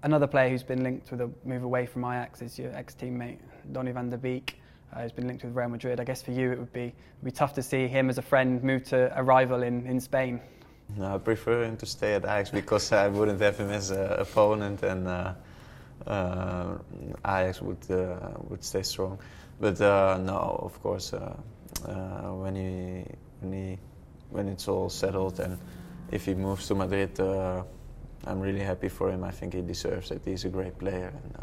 Another player who's been linked with a move away from Ajax is your ex-teammate Donny van der Beek, who's been linked with Real Madrid. I guess for you it would be tough to see him as a friend move to a rival in Spain. No, I prefer him to stay at Ajax because I wouldn't have him as an opponent, and Ajax would stay strong. But no, of course, when it's all settled and if he moves to Madrid, I'm really happy for him. I think he deserves it. He's a great player, and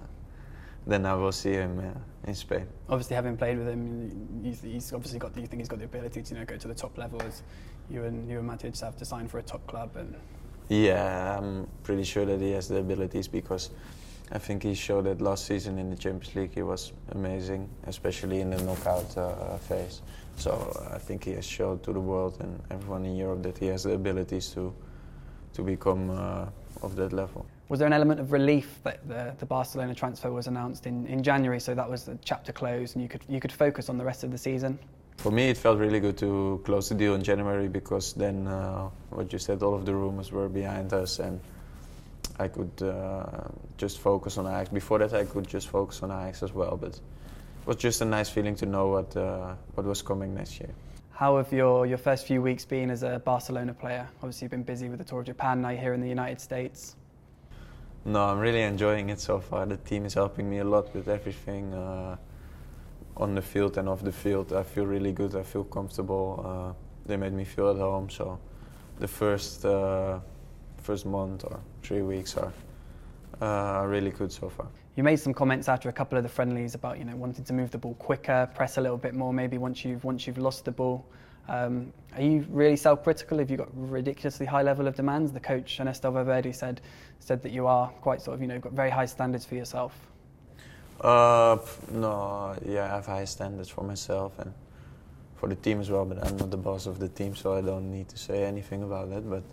then I will see him in Spain. Obviously, having played with him, he's obviously got. Do you think he's got the ability to go to the top level as you and Matic have to sign for a top club? And yeah, I'm pretty sure that he has the abilities because I think he showed that last season in the Champions League he was amazing, especially in the knockout phase. So I think he has showed to the world and everyone in Europe that he has the abilities to become of that level. Was there an element of relief that the Barcelona transfer was announced in January, so that was the chapter closed and you could focus on the rest of the season? For me, it felt really good to close the deal in January because then, what you said, all of the rumours were behind us and I could just focus on Ajax. Before that, I could just focus on Ajax as well, but it was just a nice feeling to know what was coming next year. How have your first few weeks been as a Barcelona player? Obviously, you've been busy with the tour of Japan, now you're here in the United States. No, I'm really enjoying it so far. The team is helping me a lot with everything on the field and off the field. I feel really good, I feel comfortable. They made me feel at home, so the first month or 3 weeks are really good so far. You made some comments after a couple of the friendlies about wanting to move the ball quicker, press a little bit more maybe once you've lost the ball. Are you really self-critical? Have you got a ridiculously high level of demands? The coach Ernesto Valverde said that you are quite sort of got very high standards for yourself. No, yeah, I have high standards for myself and for the team as well, but I'm not the boss of the team, so I don't need to say anything about it. But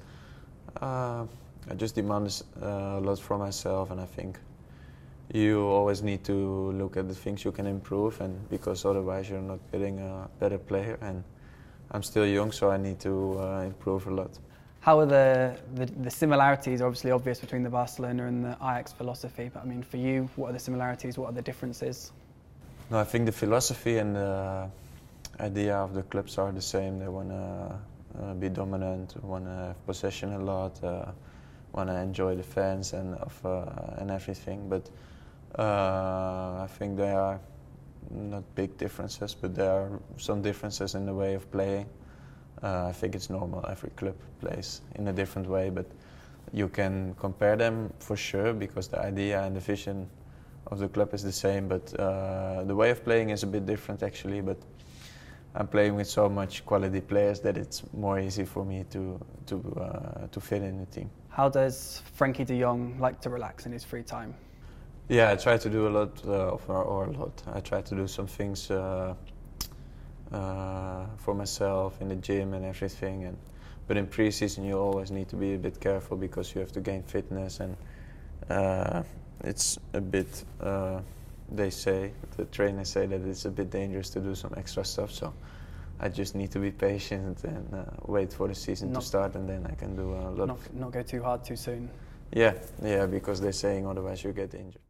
I just demand a lot from myself, and I think you always need to look at the things you can improve, and because otherwise you're not getting a better player. And I'm still young, so I need to improve a lot. How are the similarities? Obviously obvious between the Barcelona and the Ajax philosophy, but I mean for you, what are the similarities? What are the differences? No, I think the philosophy and the idea of the clubs are the same. They want to be dominant, want to have possession a lot, want to enjoy the fans and everything. But I think there are not big differences, but there are some differences in the way of playing. I think it's normal, every club plays in a different way, but you can compare them for sure because the idea and the vision of the club is the same, but the way of playing is a bit different actually. But I'm playing with so much quality players that it's more easy for me to fit in the team. How does Frenkie de Jong like to relax in his free time? Yeah, I try to do a lot, I try to do some things for myself in the gym and everything. But in pre-season you always need to be a bit careful because you have to gain fitness, and it's a bit, the trainers say that it's a bit dangerous to do some extra stuff, so I just need to be patient and wait for the season to start, and then I can do a lot. Not go too hard too soon. Yeah, because they're saying otherwise you get injured.